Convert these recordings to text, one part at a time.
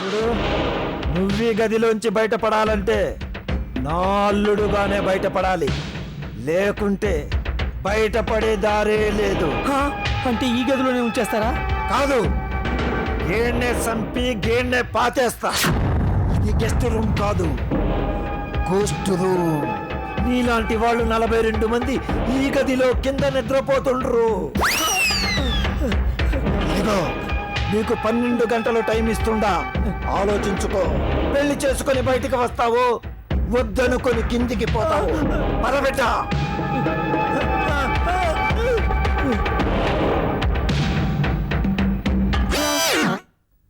చూడు, నువ్వీ గదిలోంచి బయటపడాలంటే నా అల్లుడుగానే బయటపడాలి, లేకుంటే బయటపడే దారే లేదు. అంటే ఈ గదిలోనే ఉంచేస్తారా? కాదు, గేణ్ణే సంపి గేణ్ణే పాతేస్తా. ఇది గెస్ట్ రూమ్ కాదు, గోస్ట్ రూమ్. నీలాంటి వాళ్ళు 42 మంది ఈ గదిలో కింద నిద్రపోతుండ్రు. ఇదిగో నీకు 12 గంటలు టైం ఇస్తుండా, ఆలోచించుకో. పెళ్లి చేసుకొని బయటికి వస్తావు, వద్దనుకొని కిందికి పోతావు. పరబెట్ట.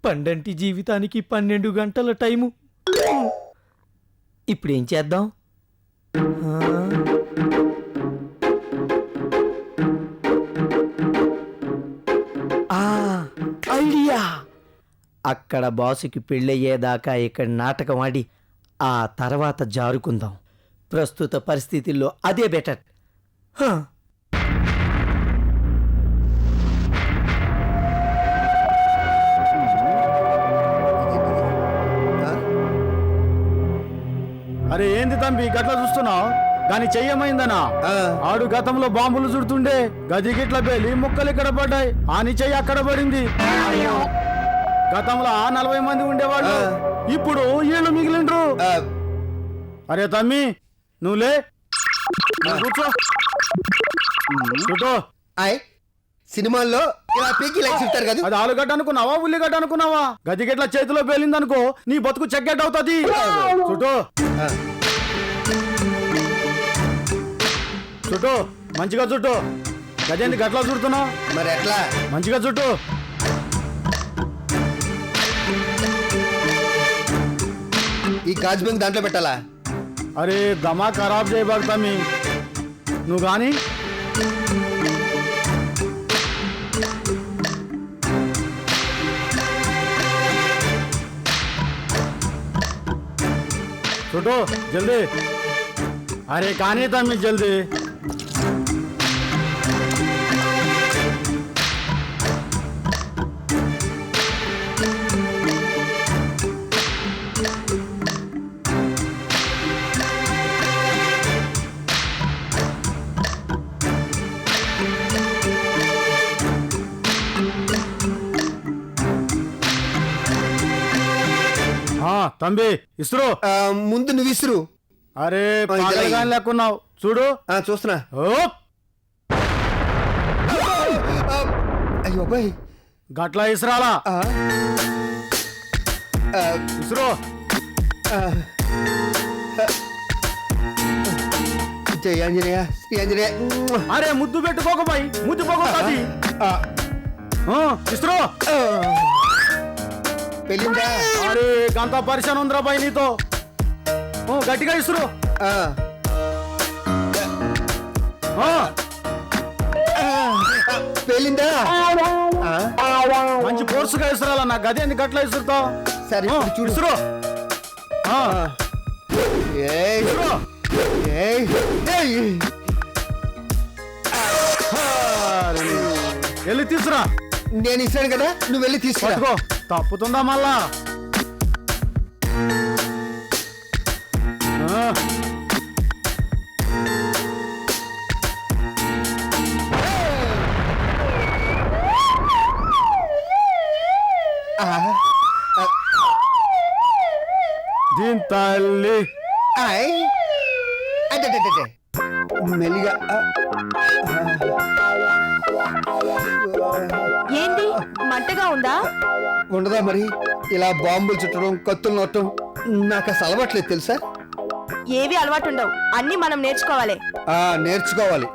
పండంటి జీవితానికి 12 గంటల టైము. ఇప్పుడేం చేద్దాం? ఐడియా! అక్కడ బాసుకి పెళ్ళయ్యేదాకా ఇక్కడ నాటకం ఆడి ఆ తర్వాత జారుకుందాం. ప్రస్తుత పరిస్థితుల్లో అదే బెటర్. అరే ఏంది తంబి గట్లా చూస్తున్నావు? దాని చెయ్యమైందనా? ఆడు గతంలో బాంబులు చుడుతుండే, గది గిట్ల పేలి ముక్కలు ఇక్కడ పడ్డాయి, ఆని చెయ్యి అక్కడ పడింది. గతంలో 40 మంది ఉండేవాడు, ఇప్పుడు వీళ్ళు మిగిలిండ్రు. అరే తమ్మి నువ్వులే, కూర్చో. సినిమాల్లో ఇలా పీకి లైక్ చెప్తారు కదా, అది ఆలుగడ్డ అనుకున్నావా ఉల్లిగడ్డ అనుకున్నావా? గది గిట్ల చేతిలో పేలిందనుకో నీ బతుకు చెగ్గడ్డ అవుతుంది. చుట్టూ చుట్టూ మంచిగా చుట్టూ. గదేంటి గట్లా చుడుతున్నావు? మరి ఎట్లా? మంచిగా చుట్టూ. ఈ గాజు బెంక్ దాంట్లో పెట్టాలా? అరే దమా ఖరాబ్ చేయబాగుతామి నువ్వు కానీ. చుట్టూ జల్దీ. అరే కానీ తమ్మి జల్దీ. తంబి ఇసురు. ముందు నువ్వు ఇసురు. అరే పాగలగాని లేకున్నావు చూడు. చూస్తున్నా. అయ్యో బాయ్, గట్లా ఇసురాలా? ఇసురు. జై ఆంజనేయ, శ్రీ ఆంజనేయ. అరే ముద్దు పెట్టుకోకబాయి, ముద్దు పోకోది. ఇసురు. పెళ్ళిందా? అరే గంత పరిశాన్ ఉందిరా బాయ్ నీతో. గట్టిగా ఇసురు. పెళ్ళిందా? మంచి ఫోర్సుగా ఇసురాలా. నా గది ఎందుకు గట్లా ఇసురుతావు? సరే చూడు. ఇసురు. వెళ్ళి తీసురా. నేను ఇస్తాను కదా, నువ్వు వెళ్ళి తీసుకో. తప్పుతుందా మళ్ళా? దీని తల్లి మెల్లిగా. ఏంటి మంటగా ఉందా? ఉండదా మరి? ఇలా బాంబులు చుట్టడం, కత్తులు నొట్టడం నాకు అసలు అలవాట్లేదు తెలుసా. ఏవి అలవాటు ఉండవు, అన్ని మనం నేర్చుకోవాలి. నేర్చుకోవాలి.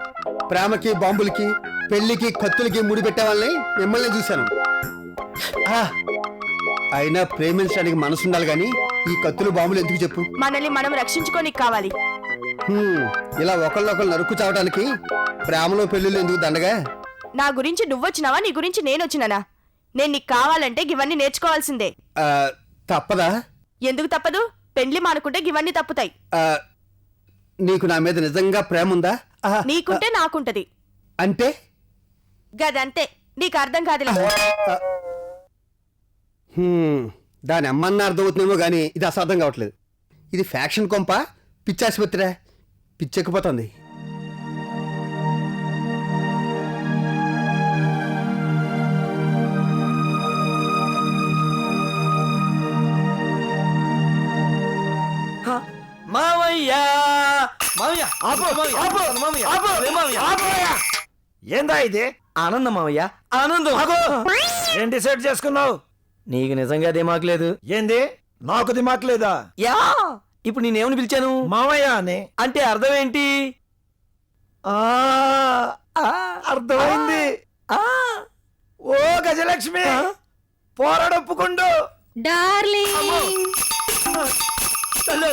ప్రేమకి, బాంబులకి, పెళ్లికి, కత్తులకి ముడి పెట్టేవాళ్ళని మిమ్మల్ని చూశాను. అయినా ప్రేమించడానికి మనసు ఉండాలి గాని ఈ కత్తులు, బాంబులు ఎందుకు చెప్పు? మనల్ని మనం రక్షించుకోనికి కావాలి. ఇలా ఒకళ్ళొకళ్ళు నరుక్కు చావడానికి ప్రేమలో పెళ్లిళ్ళు ఎందుకు దండగా? నా గురించి నువ్వొచ్చినావా, నీ గురించి నేనొచ్చినానా? నేను నీకు కావాలంటే ఇవన్నీ నేర్చుకోవాల్సిందే. తప్పదా? ఎందుకు తప్పదు? పెండ్లి మానుకుంటే ఇవన్నీ తప్పుతాయి. నీకు నా మీద నిజంగా ప్రేమ ఉందా? నీకుంటే నాకుంటది. అంటే గదంతే, నీకు అర్థం కాదులే. దాని అమ్మన్న అర్థమవుతుందేమో కానీ ఇది అసలు అర్థం కావట్లేదు. ఇది ఫ్యాక్షన్ కొంప, పిచ్చాసుపత్రిరా, పిచ్చెక్కిపోతుంది. మావయ్య మావయ్య ఆపు, ఆపు, మావయ్య, ఆపు, ఏ మావయ్య? ఏందా ఇది? ఆనందం మావయ్య, ఆనందం. ఏం డిసైడ్ చేసుకున్నావు? నీకు నిజంగా దిమాకు లేదు. ఏంది? నాకు దిమాట్లేదా? యా ఇప్పుడు నేనేమని పిలిచాను? మామయ్య అని. అంటే అర్థం ఏంటి? ఆ అర్థమైంది. ఓ గజలక్ష్మి, పోరాడొప్పుకుండు. డార్లింగ్ తల్లి,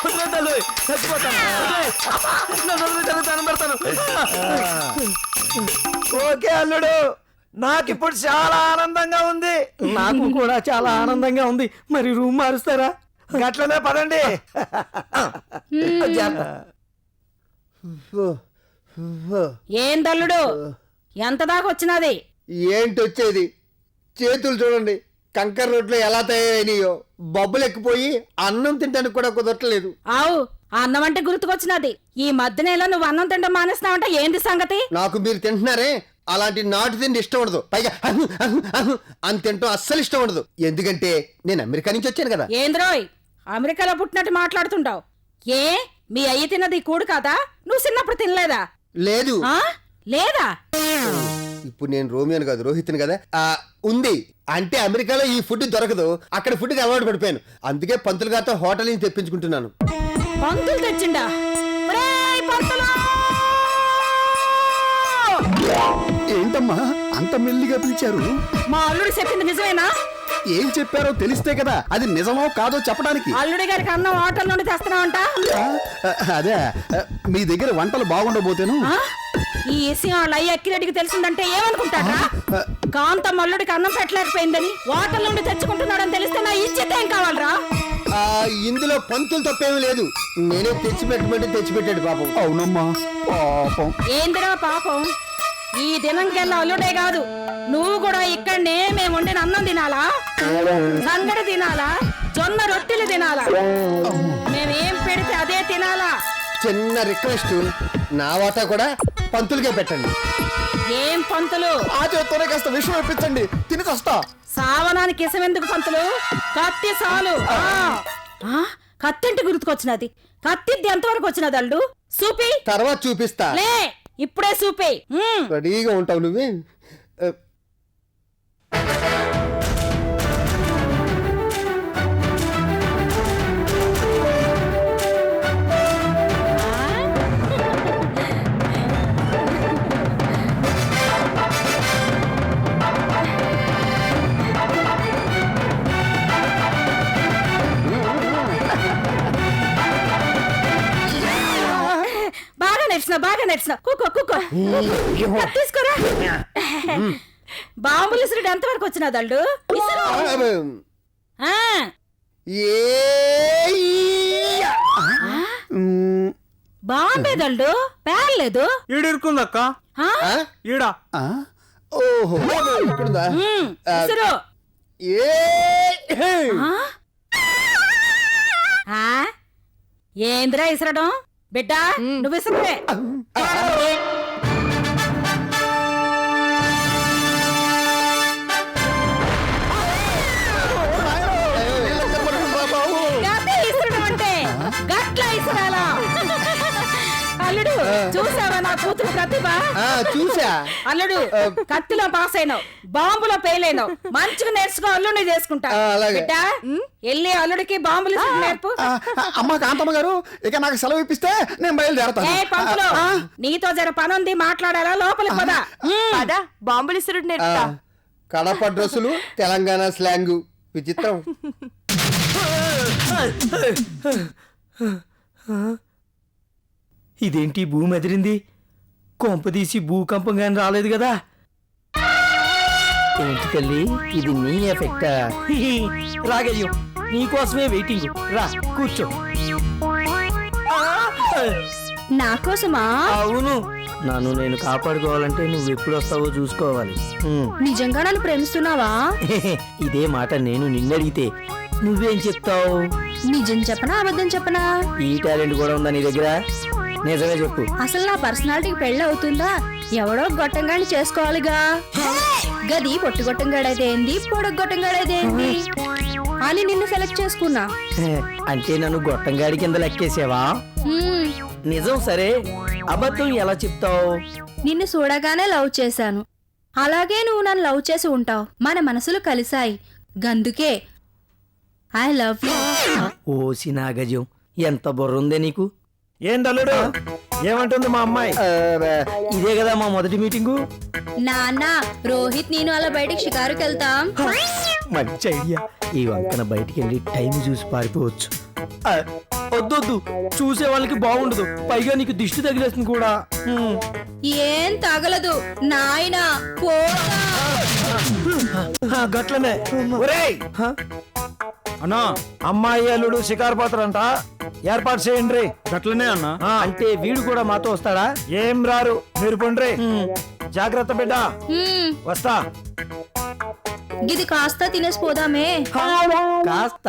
వదిలేయ్ తల్లి, చచ్చిపోతాను. వదిలేయ్. నన్ను వదిలేయ్ తల్లి, దండం పెడతాను. ఓకే అల్లుడు, నాకిప్పుడు చాలా ఆనందంగా ఉంది. నాకు కూడా చాలా ఆనందంగా ఉంది. మరి రూమ్ మారుస్తారా? గట్లనే పదండి. ఏం తల్లుడు ఎంత దాకా వచ్చినది? ఏంటి వచ్చేది? చేతులు చూడండి కంకర రోడ్లో ఎలా తయారైనాయో. బొబ్బలు ఎక్కిపోయి అన్నం తింటానికి కూడా కుదరట్లేదు. ఆవు అన్నం అంటే గుర్తుకొచ్చినది. ఈ మధ్యనేలో నువ్వు అన్నం తింటాం మానేస్తున్నావంట, ఏంది సంగతి? నాకు మీరు తింటున్నారే అలాంటి నాటు తిండి ఇష్టం ఉండదు. పైగా అని తింటాం అస్సలు ఇష్టం ఉండదు. ఎందుకంటే నేను అమెరికా నుంచి వచ్చాను కదా. ఏంద్రోయ్ అమెరికాలో పుట్టినట్టు మాట్లాడుతుంటావు? ఏ మీ అయ్యి తిన్నది ఈ కూడు కాదా? నువ్వు చిన్నప్పుడు తినలేదా? లేదు. ఆ లేదా? ఇప్పుడు నేను రోమియోని కాదు, రోహిత్ని కదా. ఉంది అంటే అమెరికాలో ఈ ఫుడ్ దొరకదు, అక్కడ ఫుడ్కి అలవాటు పడిపోయాను. అందుకే పంతులు గారితో హోటల్ నుంచి తెప్పించుకుంటున్నాను. పంతులు తెచ్చిండా? ఒరేయ్ పంతులు! ఏంటమ్మా అంత మెల్లిగా పిలిచారు? మా అల్లుడు చెప్పింది నిజమేనా? ఏం చెప్పారో తెలిస్తే కదా అది నిజమో కాదో చెప్పడానికి. అల్లుడి గారికి అన్నం హోటల్ నుండి తెస్తున్నావంట? అదే మీ దగ్గర వంటలు బాగుండబోతేను. ఆ? ఈ విషయం వాళ్ళ అయ్యి అక్కిరెడ్డికి తెలిసిందంటే ఏమనుకుంటాడా? కాంతం అల్లుడికి అన్నం పెట్టలేకపోయిందని హోటల్ నుండి తెచ్చుకుంటున్నాడని తెలిస్తే నా ఇచ్చేది ఏం కావాలరా? ఇందులో పంతులు తప్పేమీ లేదు. నేనే తెచ్చిపెట్టాడు పాపం. అవునమ్మా పాపం. ఏందిరా పాపం? ఈ దినంకెల్లా అల్లుడే కాదు, నువ్వు కూడా ఇక్కడనే మేము వండిన అన్నం తినాలా, సంగడి తినాలా, జొన్న రొట్టెలు తినాలా? మేమేం పెడితే అదే తినాలా? చిన్న రిక్వెస్ట్, నా వాటా కూడా పంతులకే పెట్టండి. ఏం పంతులు? ఆ చేత్తోనే కాస్త విషయం ఇప్పించండి, తిని వస్తా. సావనానికి ఇసమెందుకు పంతులు? కత్తి సాలు. కత్తింటి గుర్తుకొచ్చినది. కత్తిద్ది ఎంతవరకు వచ్చినది అల్లుడు? సూపి తర్వాత చూపిస్తా. లే ఇప్పుడే సూపి. రెడీగా ఉంటావు నువ్వే. బాగా నడిచిన కుక్కో కుక్కో తీసుకోరా. బాంబులు ఇసురుడు ఎంతవరకు వచ్చినది అల్లుడు? బాంబేదల్డు పేర్లేదు. ఈడిరుకుందక్క ఈడ. ఓహో ఇక్కడుందా? ఇసురు. ఏంద్రా ఇసరడం? బిడ్డా నువ్వు ఇసరే. ఇసరడం అంటే గట్ల ఇసరాలా? అల్లుడు చూసావా నా కూతురు ప్రతిభ? చూసా. అల్లుడు కత్తిలో పాస్ అయినావు, బాంబులో ఫెయిల్ అయినావు. మంచిగా నేర్చుకో, అల్లుడిని చేసుకుంటా. బిడ్డ వెళ్ళి అల్లుడికి బాంబులు నేర్పు. అమ్మ కాంతమ్మ గారు, ఇక నాకు సెలవు ఇప్పిస్తే నేను బయలుదేరతాను. ఏ పంతులు, నీతో జర పని ఉంది, మాట్లాడాలా? లోపలికి పదా. పదా బాంబులు ఇసురుడు నేర్పుతా. కడప డ్రెస్సులు, తెలంగాణ స్లాంగు విచిత్రం. ఇదేంటి భూమి ఎదిరింది? కొంపదీసి భూకంపం కానీ రాలేదు కదా? ఏంటి తల్లి, ఇది నీ ఎఫెక్టా? రాగయ్యో, నీకోసమే వెయిటింగ్. రా కూర్చో. నా కోసమా? అవును, నన్ను నేను కాపాడుకోవాలంటే నువ్వు ఎప్పుడు వస్తావో చూసుకోవాలి. నిజంగా నన్ను ప్రేమిస్తున్నావా? ఇదే మాట నేను నిన్నడిగితే నువ్వేం చెప్తావు? నిజం చెప్పనా అబద్ధం చెప్పనా? ఈ టాలెంట్ కూడా ఉందా నీ దగ్గర? నిజమే చెప్పు. అసలు నా పర్సనాలిటీకి పెళ్ళి అవుతుందా? ఎవడో గొట్టంగాని చేసుకోవాలిగా. గది పొట్టి గొట్టంగాడైతే ఏంది, పొడుగు గొట్టంగాడైతే ఏంది అని నిన్ను సెలెక్ట్ చేసుకున్నా. అంటే నన్ను గొట్టంగాడి కింద లెక్కేసావా? హ్మ్, నిజం సరే, అబద్ధం ఎలా చెప్తావు? నిన్ను చూడగానే లవ్ చేశాను. అలాగే నువ్వు నన్ను లవ్ చేసి ఉంటావు. మన మనసులు కలిశాయి. గందుకే ఐ లవ్ యూ. ఓసి నాగజం, ఎంత బుర్రుందే నీకు. ఏందల్లుడు ఏమంటుంది మా అమ్మాయి? ఇదే కదా మా మొదటి మీటింగు. నాన్న, రోహిత్ నేను అలా బయటికి షికారుకి వెళ్తాం. మంచి ఐడియా. ఈ వంకన బయటికి వెళ్ళి టైం చూసి పారిపోవచ్చు. వద్దొద్దు, చూసే వాళ్ళకి బాగుండదు, పైగా నీకు దిష్టి తగిలేస్తుంది కూడా. ఏం తగలదు నాయనా, పోతా. గట్లనే. ఒరేయ్, అన్నా అమ్మాయి అల్లుడు షికారు పోతారంట, ఏర్పాటు చేయండి. గట్లనే అన్నా. అంటే వీడు కూడా మాతో వస్తాడా? ఏం రారు, మీరు పండ్రి. జాగ్రత్త బిడ్డ, హ్మ్, వస్తా. ఇది కాస్త తినేసిపోదామే. కాస్త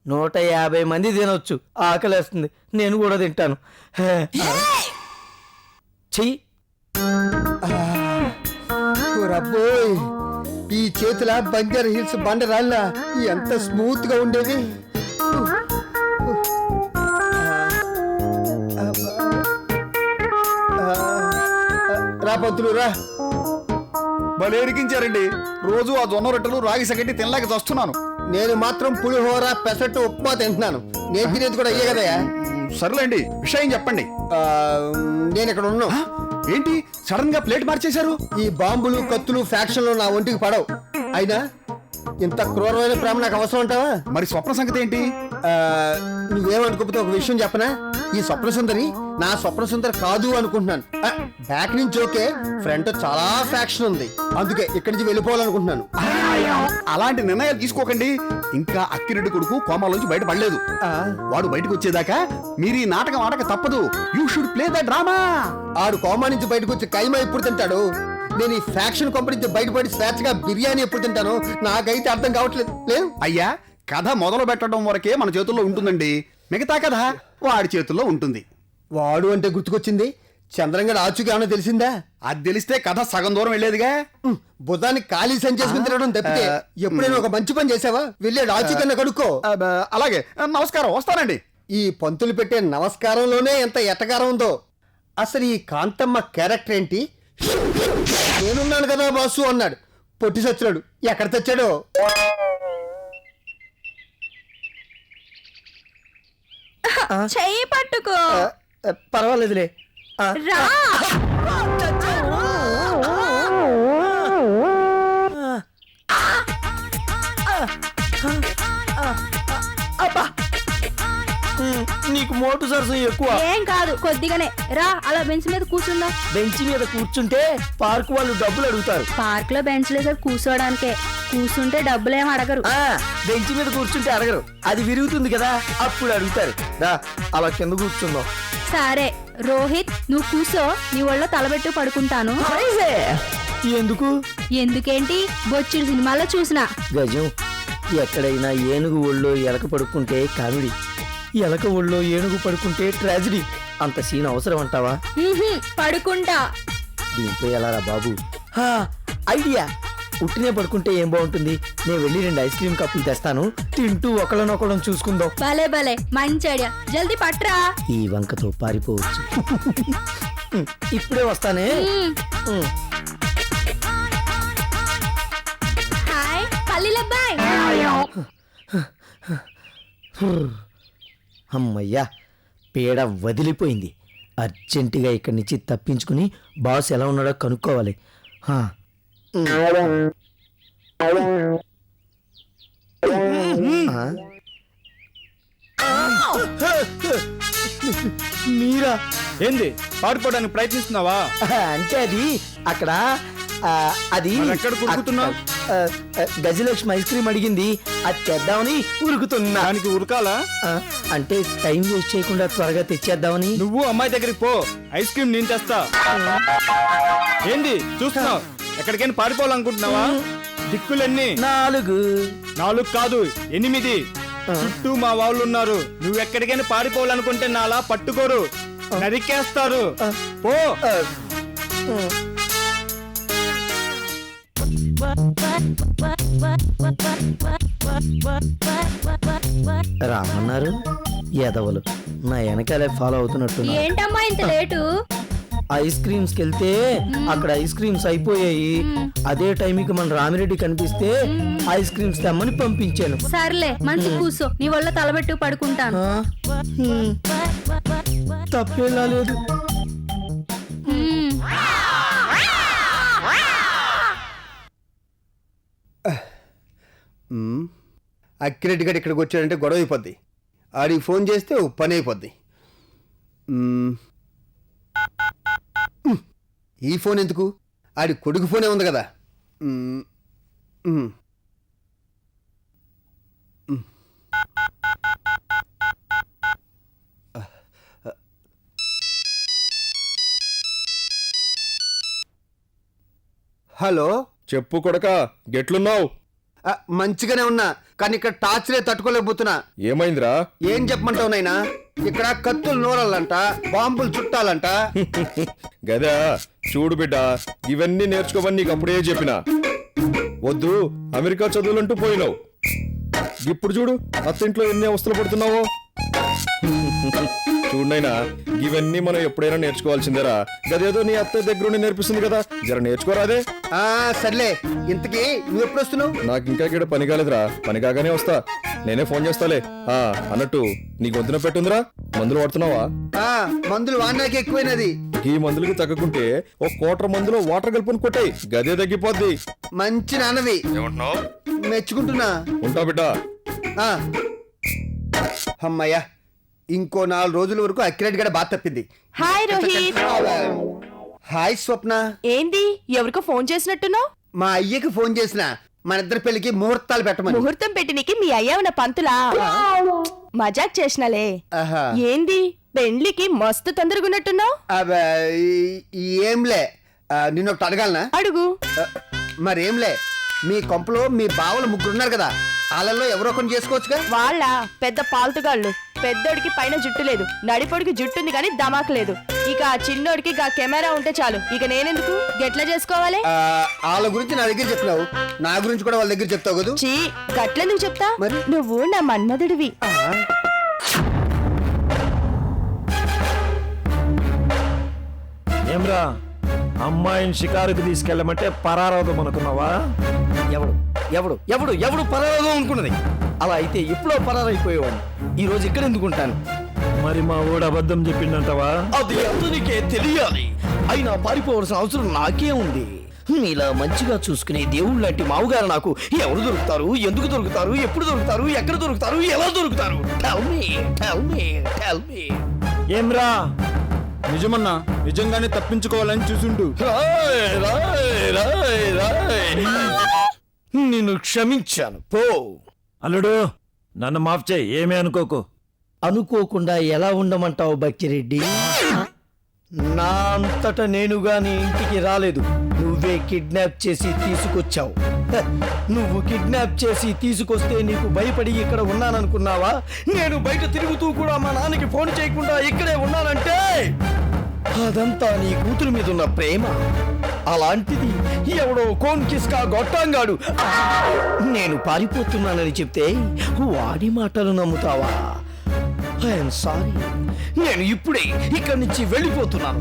150 మంది తినొచ్చు. ఆకలేస్తుంది, నేను కూడా తింటాను. చెయ్యి. రబ్బోయ్, ఈ చేతుల బంజర్ హిల్స్ బండరాళ్ళ ఎంత స్మూత్ గా ఉండేవి. రా పంతులు రా. భలే ఎరికించారండి. రోజు ఆ జొన్న రొట్టెలు రాగి సంగటి తినలేక చస్తున్నాను. నేను మాత్రం పులిహోర పెసరట్టు ఉప్మా తింటున్నాను. నేను తినేది కూడా అయ్యే కదయా. సర్లేండి, విషయం చెప్పండి. నేను ఇక్కడ ఉన్నాను. ఏంటి సడన్ గా ప్లేట్ మార్చేశారు? ఈ బాంబులు కత్తులు ఫ్యాక్షన్లు నా ఒంటికి పడవు. అయినా ఇంత క్రూరమైన ప్రేమ నాకు అవసరం అంటావా? మరి స్వప్న సంగతి ఏంటి? నువ్వేమనుకోకపోతే ఒక విషయం చెప్పనా? ఈ స్వప్న సుందరి నా స్వప్న సుందరి కాదు అనుకుంటున్నాను. బ్యాక్ నుంచి ఓకే, ఫ్రంట్ చాలా ఫ్యాక్షన్ ఉంది. అందుకే ఇక్కడి నుంచి వెళ్ళిపోవాలనుకుంటున్నాను. అలాంటి నిర్ణయాలు తీసుకోకండి. ఇంకా అక్కిరెడ్డి కొడుకు కోమాలోంచి బయట పడలేదు. వాడు బయటకు వచ్చేదాకా మీరు ఈ నాటకం ఆడక తప్పదు. You should play the drama. ఆడు కోమా నుంచి బయటకు వచ్చి కైమా ఎప్పుడు తింటాడు? నేను ఈ ఫ్యాక్షన్ కంపెనీ నుంచి బయటపడి స్వేచ్ఛగా బిర్యానీ ఎప్పుడు తింటాను? నాకైతే అర్థం కావట్లేదు. లేదు అయ్యా, కథ మొదలు పెట్టడం వరకే మన చేతుల్లో ఉంటుందండి. మిగతా కథ వాడి చేతుల్లో ఉంటుంది. వాడు అంటే గుర్తుకొచ్చింది. చంద్రంగడ్ ఆచూకీ ఏమన్నా తెలిసిందా? అది తెలిస్తే కథ సగం దూరం వెళ్ళేదిగా. బుధాన్ని ఖాళీ సంచేసుకుని తినడం తప్పితే ఎప్పుడైనా ఒక మంచి పని చేసావా? వెళ్ళాడు ఆచూకన్నా కడుక్కో. అలాగే, నమస్కారం, వస్తానండి. ఈ పంతులు పెట్టే నమస్కారంలోనే ఎంత ఎటకారం ఉందో. అసలు ఈ కాంతమ్మ క్యారెక్టర్ ఏంటి? నేనున్నాను కదా బాసు అన్నాడు. పొట్టి సచ్చినాడు. ఎక్కడ తెచ్చాడో. చెయ్యి పట్టుకో. పర్వాలేదులే. రా. నీకు మోటు సరసం ఎక్కువ. ఏం కాదు, కొద్దిగానే. రా, అలా బెంచ్ మీద కూర్చుందా. బెంచ్ మీద కూర్చుంటే పార్క్ వాళ్ళు డబ్బులు అడుగుతారు. పార్క్ లో బెంచ్ లేదు కూర్చోడానికే. కూర్చుంటే డబ్బులేం అడగరు. బెంచ్ మీద కూర్చుంటే అడగరు, అది విరుగుతుంది కదా, అప్పుడు అడుగుతారు. రా, అలా కింద కూర్చుందాం. సరే రోహిత్, నువ్వు కూర్చో. నీ ఒళ్ళో తలబెట్టు పడుకుంటాను. ఎందుకు? ఎందుకేంటి, బొచ్చుడు సినిమాలో చూసినా. గజం, ఎక్కడైనా ఏనుగు ఒళ్ళో ఎలక పడుకుంటే కామెడీ, ఎలక ఒళ్ళో ఏనుగు పడుకుంటే ట్రాజిడీ. అంత సీన్ అవసరం అంటావా? పడుకుంటా. దీంట్లో ఎలారా బాబు? ఐడియా. ఉట్టినే పడుకుంటే ఏం బాగుంటుంది? నేను వెళ్ళి 2 ఐస్ క్రీమ్ కప్పులు తెస్తాను, తింటూ ఒకళ్ళనొకళ్ళం చూసుకుందాం. భలే భలే, మంచి ఐడియా. జల్దీ పట్రా. ఈ వంకతో పారిపోవచ్చు. ఇప్పుడే వస్తానే. హాయ్ పల్లీలబ్బాయ్. అమ్మయ్యా, పీడ వదిలిపోయింది. అర్జెంటుగా ఇక్కడి నుంచి తప్పించుకుని బాస్ ఎలా ఉన్నాడో కనుక్కోవాలి. మీరా? ఏంది, పారిపోవడానికి ప్రయత్నిస్తున్నావా? అంటే అది అక్కడ, అది ఎక్కడ కురుకుతున్నావు? గజలక్ష్మి ఐస్ క్రీమ్ అడిగింది, అది తెద్దామని ఉరుకుతున్నా. దానికి ఉరకాలా? ఆ, అంటే టైం వేస్ట్ చేయకుండా త్వరగా తెచ్చేద్దామని. నువ్వు అమ్మాయి దగ్గరికి పో, ఐస్ క్రీమ్ నేను తెస్తా. ఏంది చూస్తున్నావు? ఎక్కడికైనా పారిపోవాలనుకుంటున్నావా? దిక్కులెన్ని? 4. 4 కాదు 8. చుట్టూ మా వాళ్ళు ఉన్నారు. నువ్వు ఎక్కడికైనా పారిపోవాలనుకుంటే నాలా పట్టుకోరు, నరికేస్తారు. పో. రామన్నారు ఎదవలు నా వెనకాలే ఫాలో అవుతున్నట్టు. ఏంటమ్మా ఇంత లేటు? ఐస్ క్రీమ్స్ కి వెళ్తే అక్కడ ఐస్ క్రీమ్స్ అయిపోయాయి. అదే టైంకి మన రామిరెడ్డి కనిపిస్తే ఐస్ క్రీమ్స్ తెమ్మని పంపించాను. సర్లే మంచి కూసో, నీ వల్ల తలబెట్టు పడుకుంటాను. తప్పేలా లేదు. అక్కిరెడ్డి గడి ఇక్కడికి వచ్చాడంటే గొడవ అయిపోద్ది. ఆడికి ఫోన్ చేస్తే ఓ పని అయిపోద్ది. ఈ ఫోన్ ఎందుకు? ఆడి కొడుకు ఫోనే ఉంది కదా. హలో, చెప్పు కొడక, గెట్లున్నావు? మంచిగానే ఉన్నా, కానీ ఇక్కడ టార్చరే తట్టుకోలేకపోతున్నా. ఏమైందిరా? ఏం చెప్పమంటావు నాయనా? ఇక్కడ కత్తులు నూరాలంట, బాంబులు చుట్టాలంట. గదా చూడు బిడ్డ, ఇవన్నీ నేర్చుకోవని నీకు అప్పుడే చెప్పిన. వద్దు అమెరికా చదువులంటూ పోయినావు. ఇప్పుడు చూడు అత్తింట్లో ఎన్ని అవస్థలు పడుతున్నావో. చూడనైనా ఇవన్నీ మనం ఎప్పుడైనా నేర్చుకోవాల్సిందేరా. గదేదో నీ అత్త దగ్గర నేర్పిస్తుంది కదా, జర నేర్చుకోరాదే. సర్లే, ఇంతకీ నువ్వు ఎప్పుడు వస్తున్నావు? నాకు ఇంకా ఇక్కడ పని కాలేదురా, పని కాగానే వస్తా. నేనే ఫోన్ చేస్తాలే. అన్నట్టు నీ గొంతున పెట్టుందిరా, మందులు వాడుతున్నావా? మందులు వాడినాకే ఎక్కువైనది. ఈ మందులకి తగ్గకుంటే ఒక 1/4 మందులో వాటర్ కలుపుని కొట్టాయి, గదే తగ్గిపోద్ది. మంచి నాన్నవి, ఏమంటున్నావు? మెచ్చుకుంటున్నా. ఉంటా బిడ్డ. అమ్మయ్యా, ఇంకో 4 రోజుల వరకు అక్కిరెడ్డి గడ బాధ తప్పింది. హాయ్ రోహిత్. హాయ్ స్వప్న. ఏంది ఎవరికో ఫోన్ చేసినట్టున్నావు? మా అయ్యకి ఫోన్ చేసిన మన ఇద్దరి పెళ్లికి ముహూర్తాలు పెట్టమని. ముహూర్తం పెట్టినకి మీ అయ్య ఉన్న పంతులా? మజాక్ చేసినలే. ఆహా. ఏంది పెండ్లికి మస్తు తొందరగున్నట్టున్నావు? ఏంలే, నిన్నొకటి అడగాలనా? అడుగు. మరేంలే, మీ కొంపలో మీ బావలు 3 ఉన్నారు కదా, వాళ్ళల్లో ఎవరో ఒకరిని చేసుకోవచ్చుగా. వాళ్ళ పెద్ద పాల్తుగాళ్ళు. పెద్దోడికి పైన జుట్టు లేదు, నడిపోడికి జుట్టు ఉంది కానీ ధమాక్ లేదు. ఇక ఆ చిన్నోడికి గా కెమెరా ఉంటే చాలు. ఇక నేనెందుకు? గెట్లా చేసుకోవాలి? వాళ్ళ గురించి నా దగ్గర చెప్పినావు, నా గురించి కూడా వాళ్ళ దగ్గర చెప్తావు కదా. చీ, గట్లెందుకు చెప్తా? మరి? నువ్వు నా మన్మధుడివి. ఏమ్రా, అమ్మాయిని షికారుకి తీసుకెళ్ళమంటే పరారవదం అనుకున్నావా? ఎవడు ఎవడు ఎవడు ఎవడు పరారో అనుకున్నది? అలా అయితే ఎప్పుడో పరారైపోయేవాడు. ఈ రోజు ఇక్కడ ఎందుకుంటాను? మరి మా ఊడు అబద్ధం చెప్పిందంటవా? అది అతనికే తెలియాలి. అయినా పారిపోవలసిన అవసరం నాకే ఉంది. ఇలా మంచిగా చూసుకునే దేవుళ్ళు లాంటి మావుగారు నాకు ఎవరు దొరుకుతారు, ఎందుకు దొరుకుతారు, ఎప్పుడు దొరుకుతారు, ఎక్కడ దొరుకుతారు, ఎలా దొరుకుతారు? Tell me, tell me, tell me. ఏమ్రా, నిజమన్నా, నిజంగానే తప్పించుకోవాలని చూసుండు. నిన్ను క్షమించాను, పో. అల్లుడు నన్ను మాఫ్ చేయి, ఏమీ అనుకోకు. అనుకోకుండా ఎలా ఉండమంటావు బక్కిరెడ్డి? నా అంతటా నేనుగా నీ ఇంటికి రాలేదు, నువ్వే కిడ్నాప్ చేసి తీసుకొచ్చావు. నువ్వు కిడ్నాప్ చేసి తీసుకొస్తే నీకు భయపడి ఇక్కడ ఉన్నాననుకున్నావా? నేను బయట తిరుగుతూ కూడా మా నాన్నకి ఫోన్ చేయకుండా ఇక్కడే ఉన్నానంటే అదంతా నీ కూతురు మీద ఉన్న ప్రేమ. అలాంటిది ఎవడో కోన్ కిస్కా గొట్టంగాడు నేను పారిపోతున్నానని చెప్తే వాడి మాటలు నమ్ముతావా? ఐఎమ్ సారీ, నేను ఇప్పుడే ఇక్కడి నుంచి వెళ్ళిపోతున్నాను.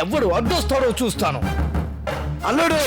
ఎవడు అడ్డొస్తాడో చూస్తాను. అల్లుడు